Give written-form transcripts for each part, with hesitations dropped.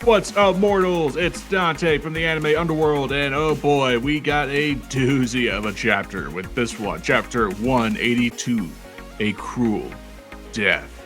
What's up, mortals? It's Dante from the anime Underworld, and oh boy, we got a doozy of a chapter with this one. Chapter 182, A Cruel Death.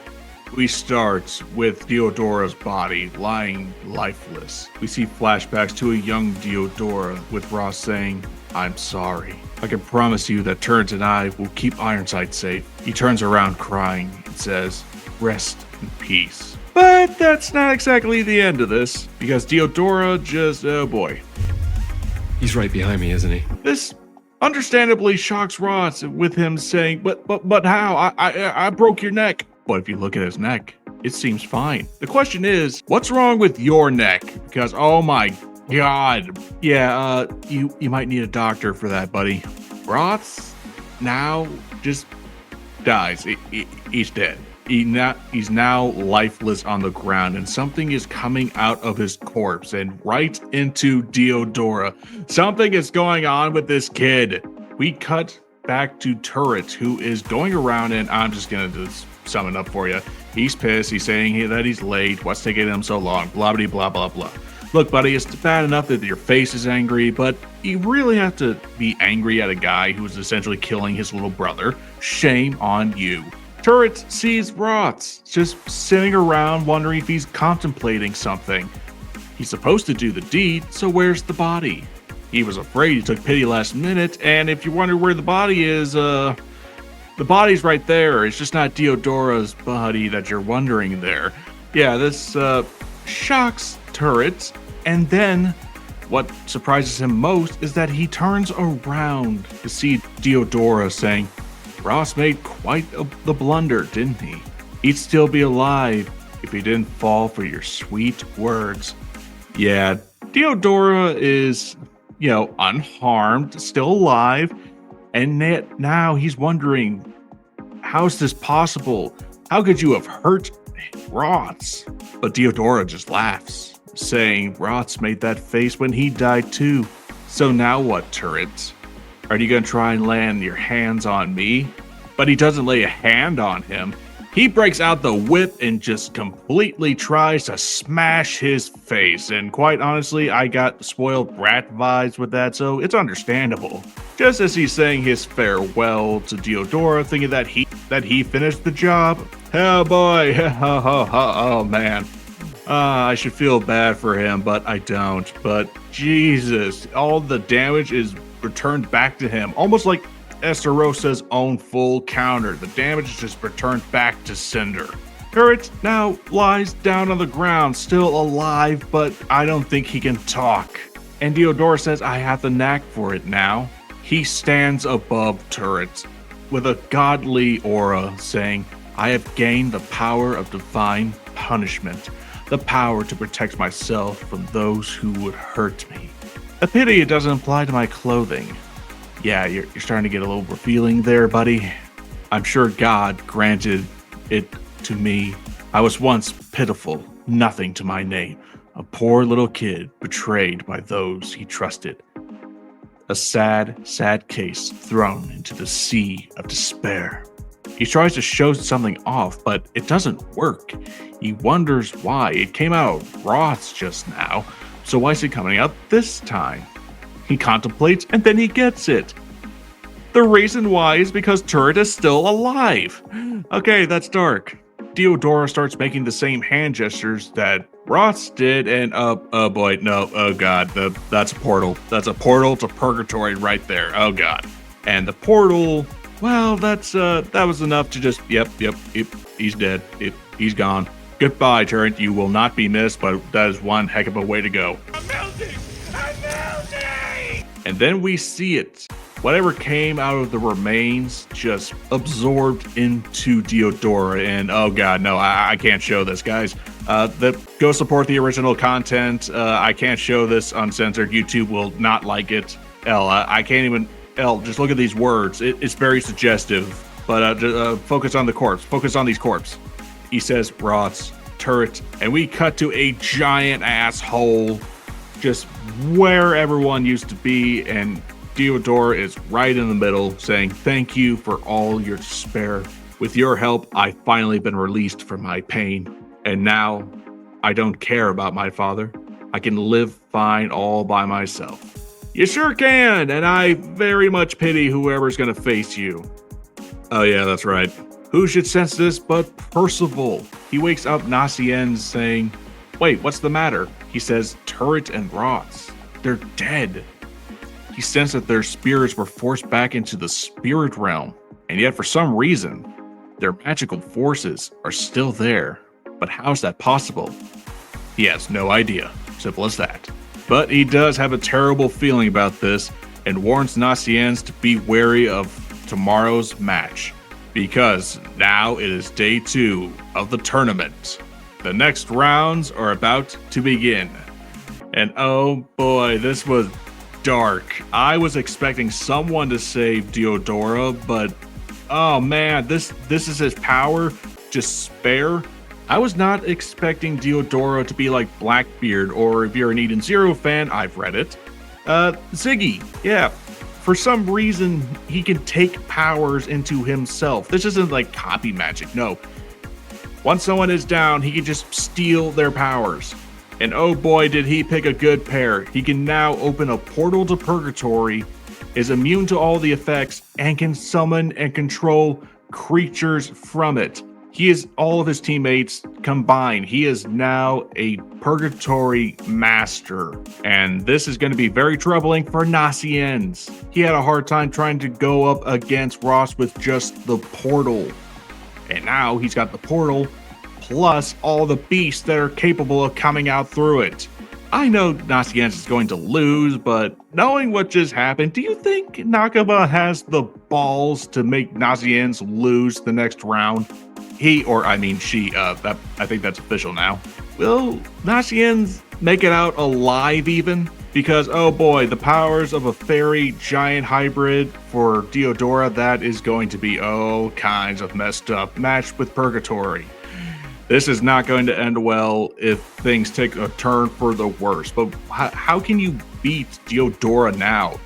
We start with Deodora's body lying lifeless. We see flashbacks to a young Deodora with Ross saying, "I'm sorry. I can promise you that Turret and I will keep 𝐼𝐮𝐬𝐫𝐞 safe." He turns around crying and says, "Rest in peace." But that's not exactly the end of this, because Deodora just, oh boy. He's right behind me, isn't he? This understandably shocks Ross with him saying, but how? I broke your neck. But if you look at his neck, it seems fine. The question is, what's wrong with your neck? Because, oh my god. Yeah, you might need a doctor for that, buddy. Ross now just dies. He's dead. He's now lifeless on the ground, and something is coming out of his corpse and right into Deodora. Something is going on with this kid. We cut back to Turret, who is going around, and I'm just gonna just sum it up for you. He's pissed. He's saying that he's late. What's taking him so long? Blah, blah, blah, blah, blah. Look, buddy, it's bad enough that your face is angry, but you really have to be angry at a guy who's essentially killing his little brother. Shame on you. Turret sees Ross just sitting around wondering if he's contemplating something. He's supposed to do the deed, so where's the body? He was afraid. He took pity last minute, and if you wonder where the body is, the body's right there. It's just not Deodora's body that you're wondering there. Yeah, this shocks Turret, and then what surprises him most is that he turns around to see Deodora saying, "Ross made quite the blunder, didn't he? He'd still be alive if he didn't fall for your sweet words." Yeah, Deodora is, unharmed, still alive, and now he's wondering, how's this possible? How could you have hurt Ross? But Deodora just laughs, saying Ross made that face when he died too. So now what, Turret? Are you gonna try and land your hands on me? But he doesn't lay a hand on him. He breaks out the whip and just completely tries to smash his face. And quite honestly, I got spoiled brat vibes with that, so it's understandable. Just as he's saying his farewell to Deodora, thinking that he finished the job. Oh boy, oh man. I should feel bad for him, but I don't. But Jesus, all the damage is returned back to him, almost like Esterosa's own full counter. The damage is just returned back to Cinder. Turret now lies down on the ground, still alive, but I don't think he can talk. And Deodora says, "I have the knack for it now." He stands above Turret with a godly aura, saying, "I have gained the power of divine punishment, the power to protect myself from those who would hurt me. A pity it doesn't apply to my clothing." Yeah, you're starting to get a little revealing there, buddy. I'm sure God granted it to me. I was once pitiful, nothing to my name, a poor little kid betrayed by those he trusted. A sad, sad case thrown into the sea of despair. He tries to show something off, but it doesn't work. He wonders why. It came out of Ross just now, so why is it coming out this time? He contemplates, and then he gets it. The reason why is because Turret is still alive. Okay, that's dark. Deodora starts making the same hand gestures that Ross did, and oh boy, no, oh god, that's a portal. That's a portal to purgatory right there. Oh god. And the portal, well, that was enough to just, yep, he's dead. He's gone. Goodbye, Turret. You will not be missed, but that is one heck of a way to go. I'm melting! And then we see it. Whatever came out of the remains just absorbed into Deodora. And oh god, no, I can't show this, guys. Go support the original content. I can't show this uncensored. YouTube will not like it. I can't even. Just look at these words. It's very suggestive. But focus on the corpse. Focus on these corpse. He says Ross, Turret, and we cut to a giant asshole just where everyone used to be, and Deodora is right in the middle, saying, "Thank you for all your despair. With your help, I've finally been released from my pain. And now, I don't care about my father. I can live fine all by myself. You sure can, and I very much pity whoever's gonna face you. Oh yeah, that's right. Who should sense this but Percival? He wakes up 𝐼𝐸𝐴𝐻 saying, wait, what's the matter? He says, Turret and Rots. They're dead. He sensed that their spirits were forced back into the spirit realm, and yet for some reason, their magical forces are still there. But how's that possible? He has no idea. Simple as that. But he does have a terrible feeling about this and warns 𝐼𝐸𝐴𝐻 to be wary of tomorrow's match, because now it is day 2 of the tournament. The next rounds are about to begin. And oh boy, this was dark. I was expecting someone to save Deodora, but oh man, this is his power, despair. I was not expecting Deodora to be like Blackbeard, or if you're an 𝐸𝐻�0 fan, I've read it. Ziggy, yeah. For some reason, he can take powers into himself. This isn't like copy magic, no. Once someone is down, he can just steal their powers. And oh boy, did he pick a good pair. He can now open a portal to Purgatory, is immune to all the effects, and can summon and control creatures from it. He is all of his teammates combined. He is now a Purgatory master. And this is going to be very troubling for 𝐼𝐸𝐴𝐻. He had a hard time trying to go up against Ross with just the portal. And now he's got the portal, plus all the beasts that are capable of coming out through it. I know 𝐼𝐸𝐴𝐻 is going to lose, but knowing what just happened, do you think Nakaba has the balls to make 𝐼𝐸𝐴𝐻 lose the next round? She, I think that's official now. Will 𝐼𝐸𝐴𝐻 make it out alive even? Because, oh boy, the powers of a fairy giant hybrid for Deodora, that is going to be all kinds of messed up, matched with Purgatory. This is not going to end well if things take a turn for the worse. But how can you beat Deodora now?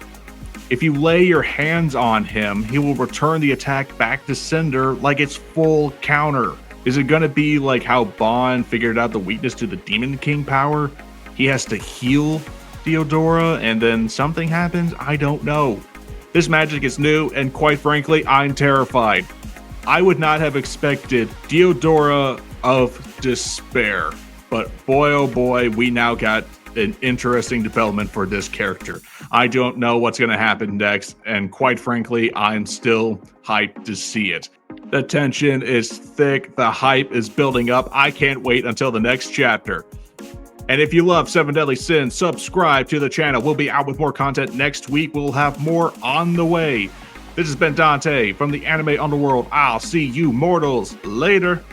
If you lay your hands on him, he will return the attack back to sender like it's full counter. Is it going to be like how Bond figured out the weakness to the Demon King power? He has to heal Deodora and then something happens? I don't know. This magic is new, and quite frankly, I'm terrified. I would not have expected Deodora of Despair. But boy, oh boy, we now got an interesting development for this character. I don't know what's going to happen next, and quite frankly, I'm still hyped to see it. The tension is thick, the hype is building up. I can't wait until the next chapter. And if you love 7 Deadly Sins, subscribe to the channel. We'll be out with more content next week. We'll have more on the way. This has been Dante from the Anime Underworld. I'll see you mortals later.